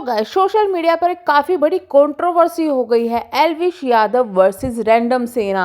Guys, social media पर एक काफ़ी बड़ी कंट्रोवर्सी हो गई है एल्विश यादव वर्सेस रैंडम सेना।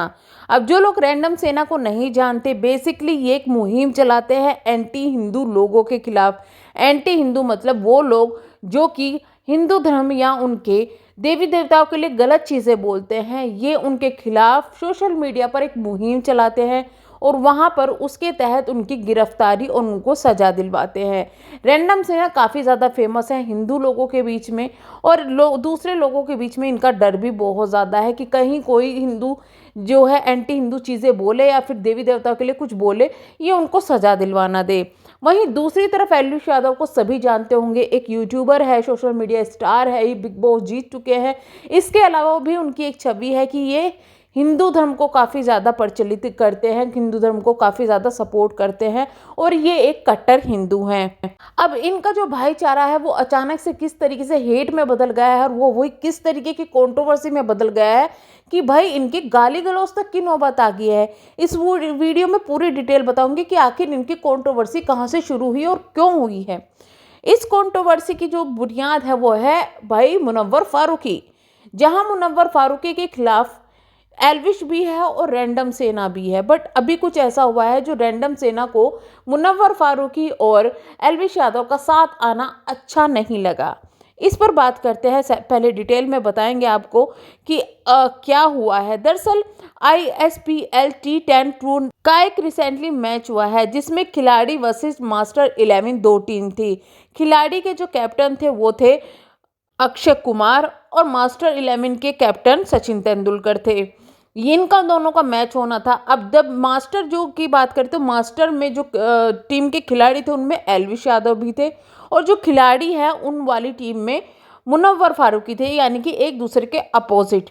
अब जो लोग रैंडम सेना को नहीं जानते, बेसिकली ये एक मुहिम चलाते हैं एंटी हिंदू लोगों के खिलाफ। एंटी हिंदू मतलब वो लोग जो कि हिंदू धर्म या उनके देवी देवताओं के लिए गलत चीज़ें बोलते हैं, ये उनके खिलाफ सोशल मीडिया पर एक मुहिम चलाते हैं और वहाँ पर उसके तहत उनकी गिरफ्तारी और उनको सज़ा दिलवाते हैं। रैंडम सेना काफ़ी ज़्यादा फेमस है हिंदू लोगों के बीच में, और दूसरे लोगों के बीच में इनका डर भी बहुत ज़्यादा है कि कहीं कोई हिंदू जो है एंटी हिंदू चीज़ें बोले या फिर देवी देवताओं के लिए कुछ बोले, ये उनको सज़ा दिलवाना दे। वहीं दूसरी तरफ एल्विश यादव को सभी जानते होंगे, एक यूट्यूबर है, सोशल मीडिया स्टार है, ये बिग बॉस जीत चुके हैं। इसके अलावा भी उनकी एक छवि है कि ये हिंदू धर्म को काफ़ी ज़्यादा प्रचलित करते हैं, हिंदू धर्म को काफ़ी ज़्यादा सपोर्ट करते हैं और ये एक कट्टर हिंदू हैं। अब इनका जो भाईचारा है वो अचानक से किस तरीके से हेट में बदल गया है और वो वही किस तरीके की कंट्रोवर्सी में बदल गया है कि भाई इनकी गाली गलौज तक की नौबत आ गई है। इस वीडियो में पूरी डिटेल बताऊंगी कि आखिर इनकी कंट्रोवर्सी कहाँ से शुरू हुई और क्यों हुई है। इस कंट्रोवर्सी की जो बुनियाद है वो है भाई मुनव्वर फारूकी, जहां मुनव्वर फारूकी के खिलाफ एल्विश भी है और रैंडम सेना भी है। बट अभी कुछ ऐसा हुआ है जो रैंडम सेना को मुनव्वर फारूकी और एल्विश यादव का साथ आना अच्छा नहीं लगा। इस पर बात करते हैं, पहले डिटेल में बताएंगे आपको कि क्या हुआ है। दरअसल ISPL T10 टूर का एक रिसेंटली मैच हुआ है जिसमें खिलाड़ी वर्सेस मास्टर 11 दो टीम थी। खिलाड़ी के जो कैप्टन थे वो थे अक्षय कुमार और मास्टर 11 के कैप्टन सचिन तेंदुलकर थे। इनका दोनों का मैच होना था। अब जब मास्टर जो की बात करते तो मास्टर में जो टीम के खिलाड़ी थे उनमें एल्विश यादव भी थे और जो खिलाड़ी है उन वाली टीम में मुनव्वर फारूकी थे, यानी कि एक दूसरे के अपोजिट।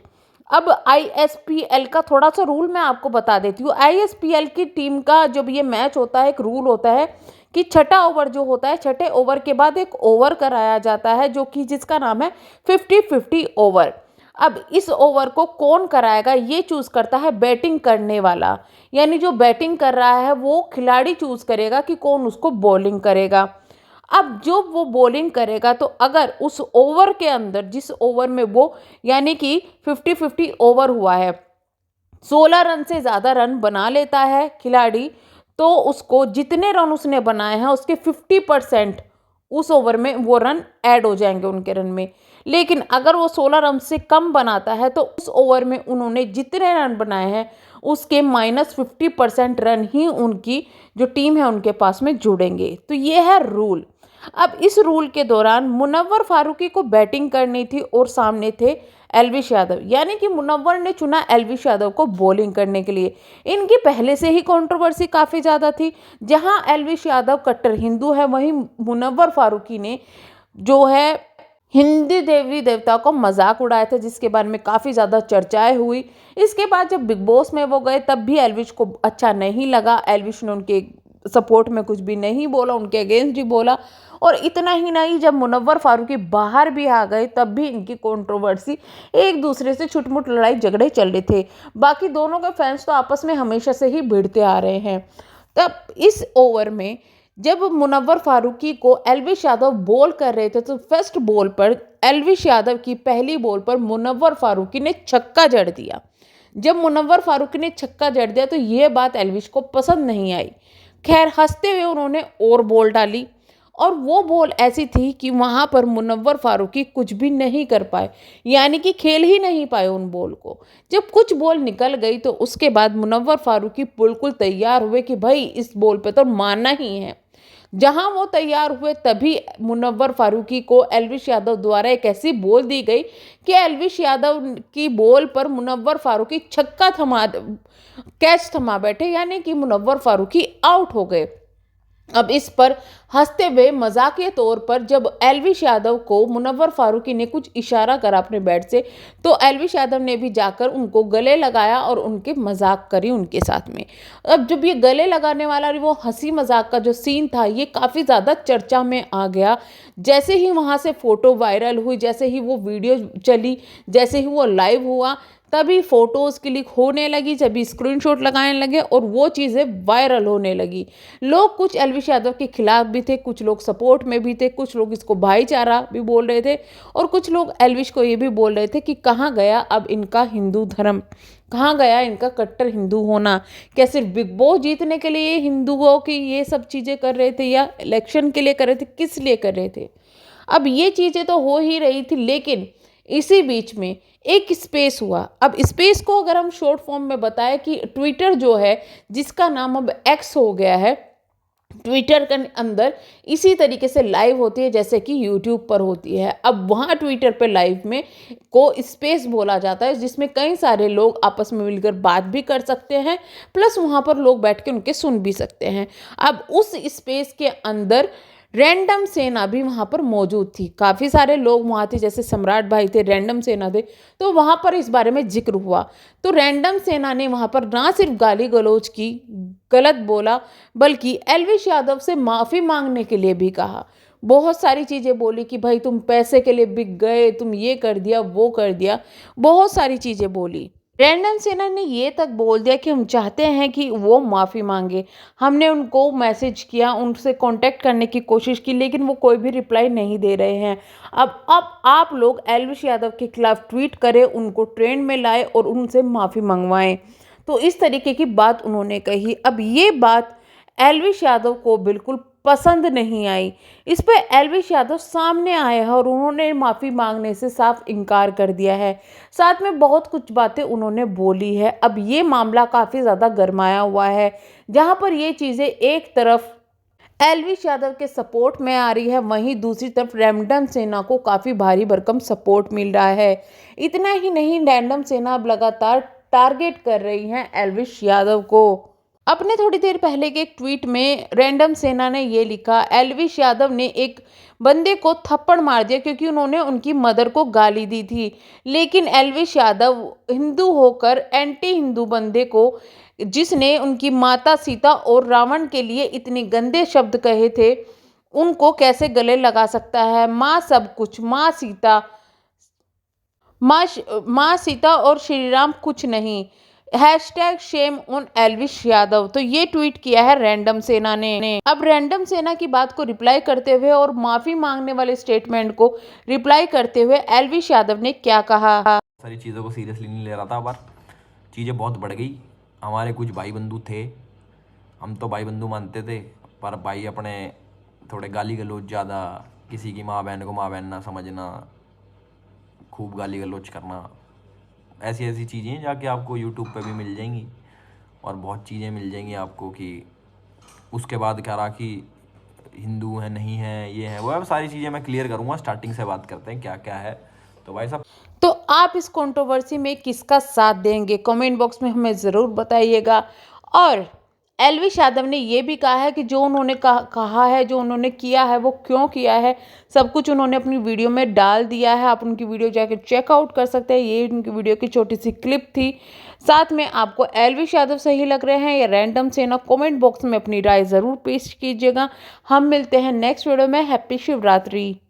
अब ISPL का थोड़ा सा रूल मैं आपको बता देती हूँ। ISPL की टीम का जब ये मैच होता है, एक रूल होता है कि छठा ओवर जो होता है, छठे ओवर के बाद एक ओवर कराया जाता है जो कि जिसका नाम है 50-50 ओवर। अब इस ओवर को कौन कराएगा ये चूज करता है बैटिंग करने वाला, यानी जो बैटिंग कर रहा है वो खिलाड़ी चूज करेगा कि कौन उसको बॉलिंग करेगा। अब जो वो बॉलिंग करेगा तो अगर उस ओवर के अंदर, जिस ओवर में वो यानी कि 50-50 ओवर हुआ है, 16 रन से ज़्यादा रन बना लेता है खिलाड़ी, तो उसको जितने रन उसने बनाए हैं उसके 50% उस ओवर में वो रन ऐड हो जाएंगे उनके रन में। लेकिन अगर वो 16 रन से कम बनाता है तो उस ओवर में उन्होंने जितने रन बनाए हैं उसके -50% रन ही उनकी जो टीम है उनके पास में जुड़ेंगे। तो ये है रूल। अब इस रूल के दौरान मुनव्वर फारूकी को बैटिंग करनी थी और सामने थे एल्विश यादव, यानी कि मुनव्वर ने चुना एल्विश यादव को बॉलिंग करने के लिए। इनकी पहले से ही कंट्रोवर्सी काफ़ी ज़्यादा थी। जहां एल्विश यादव कट्टर हिंदू है, वहीं मुनव्वर फारूकी ने जो है हिंदी देवी देवता को मजाक उड़ाया था, जिसके बारे में काफ़ी ज़्यादा चर्चाएं हुई। इसके बाद जब बिग बॉस में वो गए तब भी एल्विश को अच्छा नहीं लगा। एल्विश ने उनके सपोर्ट में कुछ भी नहीं बोला, उनके अगेंस्ट ही बोला। और इतना ही नहीं, जब मुनव्वर फारूकी बाहर भी आ गए तब भी इनकी कंट्रोवर्सी, एक दूसरे से छुटमुट लड़ाई झगड़े चल रहे थे। बाकी दोनों के फैंस तो आपस में हमेशा से ही भिड़ते आ रहे हैं। तब इस ओवर में जब मुनव्वर फारूकी को एल्विश यादव बॉल कर रहे थे तो फर्स्ट बॉल पर एल्विश यादव की पहली बॉल पर मुनव्वर फारूकी ने छक्का जड़ दिया। जब मुनव्वर फारूकी ने छक्का जड़ दिया तो ये बात एल्विश को पसंद नहीं आई। खैर, हंसते हुए उन्होंने और बॉल डाली और वो बॉल ऐसी थी कि वहाँ पर मुनव्वर फारूकी कुछ भी नहीं कर पाए, यानी कि खेल ही नहीं पाए उन बॉल को। जब कुछ बॉल निकल गई तो उसके बाद मुनव्वर फारूकी बिल्कुल तैयार हुए कि भाई इस बॉल पे तो मारना ही है। जहां वो तैयार हुए तभी मुनव्वर फारूकी को एल्विश यादव द्वारा एक ऐसी बॉल दी गई कि एल्विश यादव की बॉल पर मुनव्वर फारूकी कैच थमा बैठे, यानी कि मुनव्वर फारूकी आउट हो गए। अब इस पर हंसते हुए मजाकिया तौर पर जब एल्विश यादव को मुनव्वर फारूकी ने कुछ इशारा करा अपने बैट से, तो एल्विश यादव ने भी जाकर उनको गले लगाया और उनके मजाक करी उनके साथ में। अब जब ये गले लगाने वाला वो हंसी मजाक का जो सीन था ये काफ़ी ज़्यादा चर्चा में आ गया। जैसे ही वहाँ से फ़ोटो वायरल हुई, जैसे ही वो वीडियो चली, जैसे ही वो लाइव हुआ, तभी फ़ोटोज़ क्लिक होने लगी, तभी स्क्रीनशॉट लगाने लगे और वो चीज़ें वायरल होने लगी। लोग कुछ एल्विश यादव के खिलाफ भी थे, कुछ लोग सपोर्ट में भी थे, कुछ लोग इसको भाईचारा भी बोल रहे थे और कुछ लोग एल्विश को ये भी बोल रहे थे कि कहाँ गया अब इनका हिंदू धर्म, कहाँ गया इनका कट्टर हिंदू होना। क्या सिर्फ बिग बॉस जीतने के लिए हिंदुओं की ये सब चीज़ें कर रहे थे या इलेक्शन के लिए कर रहे थे, किस लिए कर रहे थे। अब ये चीज़ें तो हो ही रही थी, लेकिन इसी बीच में एक स्पेस हुआ। अब स्पेस को अगर हम शॉर्ट फॉर्म में बताएं कि ट्विटर जो है, जिसका नाम अब एक्स हो गया है, ट्विटर के अंदर इसी तरीके से लाइव होती है जैसे कि यूट्यूब पर होती है। अब वहाँ ट्विटर पे लाइव में को स्पेस बोला जाता है, जिसमें कई सारे लोग आपस में मिलकर बात भी कर सकते हैं, प्लस वहाँ पर लोग बैठ के उनके सुन भी सकते हैं। अब उस स्पेस के अंदर रैंडम सेना भी वहाँ पर मौजूद थी। काफ़ी सारे लोग वहाँ थे, जैसे सम्राट भाई थे, रैंडम सेना थे, तो वहाँ पर इस बारे में जिक्र हुआ। तो रैंडम सेना ने वहाँ पर ना सिर्फ गाली गलौज की, गलत बोला, बल्कि एल्विश यादव से माफ़ी मांगने के लिए भी कहा। बहुत सारी चीज़ें बोली कि भाई तुम पैसे के लिए बिक गए, तुम ये कर दिया, वो कर दिया, बहुत सारी चीज़ें बोली। रैंडम सेना ने ये तक बोल दिया कि हम चाहते हैं कि वो माफ़ी मांगे। हमने उनको मैसेज किया, उनसे कांटेक्ट करने की कोशिश की, लेकिन वो कोई भी रिप्लाई नहीं दे रहे हैं। अब आप लोग एल्विश यादव के खिलाफ ट्वीट करें, उनको ट्रेंड में लाए और उनसे माफ़ी मंगवाएं। तो इस तरीके की बात उन्होंने कही। अब ये बात एल्विश यादव को बिल्कुल पसंद नहीं आई। इस पर एल्विश यादव सामने आए हैं और उन्होंने माफ़ी मांगने से साफ इनकार कर दिया है। साथ में बहुत कुछ बातें उन्होंने बोली है। अब ये मामला काफ़ी ज़्यादा गरमाया हुआ है, जहाँ पर ये चीज़ें एक तरफ एल्विश यादव के सपोर्ट में आ रही है, वहीं दूसरी तरफ रैंडम सेना को काफ़ी भारी भरकम सपोर्ट मिल रहा है। इतना ही नहीं, रैंडम सेना अब लगातार टारगेट कर रही है एल्विश यादव को। अपने थोड़ी देर पहले के एक ट्वीट में रैंडम सेना ने ये लिखा, एल्विश यादव ने एक बंदे को थप्पड़ मार दिया क्योंकि उन्होंने उनकी मदर को गाली दी थी, लेकिन एल्विश यादव हिंदू होकर एंटी हिंदू बंदे को, जिसने उनकी माता सीता और रावण के लिए इतने गंदे शब्द कहे थे, उनको कैसे गले लगा सकता है। माँ सब कुछ, माँ सीता और श्री राम कुछ नहीं। Hashtag shame on Elvish Yadav. तो ये ट्वीट किया है रैंडम सेना ने। अब रैंडम सेना की बात को रिप्लाई करते हुए और माफी मांगने वाले स्टेटमेंट को रिप्लाई करते हुए एल्विश यादव ने क्या कहा। सारी चीज़ों को सीरियसली नहीं ले रहा था, पर चीज़ें बहुत बढ़ गई। हमारे कुछ भाई बंधु थे, हम तो भाई बंधु मानते थे, पर भाई अपने थोड़े गाली गलौज ज़्यादा, किसी की माँ बहन को माँ बहन ना समझना, खूब गाली गलौज करना, ऐसी ऐसी चीज़ें जाके आपको यूट्यूब पे भी मिल जाएंगी और बहुत चीज़ें मिल जाएंगी आपको। कि उसके बाद कह रहा कि हिंदू है नहीं है, ये है वो है, सारी चीज़ें मैं क्लियर करूँगा। स्टार्टिंग से बात करते हैं क्या क्या है। तो भाई साहब, तो आप इस कंट्रोवर्सी में किसका साथ देंगे, कमेंट बॉक्स में हमें ज़रूर बताइएगा। और एल्विश यादव ने ये भी कहा है कि जो उन्होंने कहा है, जो उन्होंने किया है, वो क्यों किया है, सब कुछ उन्होंने अपनी वीडियो में डाल दिया है। आप उनकी वीडियो जाकर चेकआउट कर सकते हैं। ये उनकी वीडियो की छोटी सी क्लिप थी। साथ में आपको एल्विश यादव सही लग रहे हैं या रैंडम सेना, कमेंट बॉक्स में अपनी राय ज़रूर पेश कीजिएगा। हम मिलते हैं नेक्स्ट वीडियो में। हैप्पी शिवरात्रि।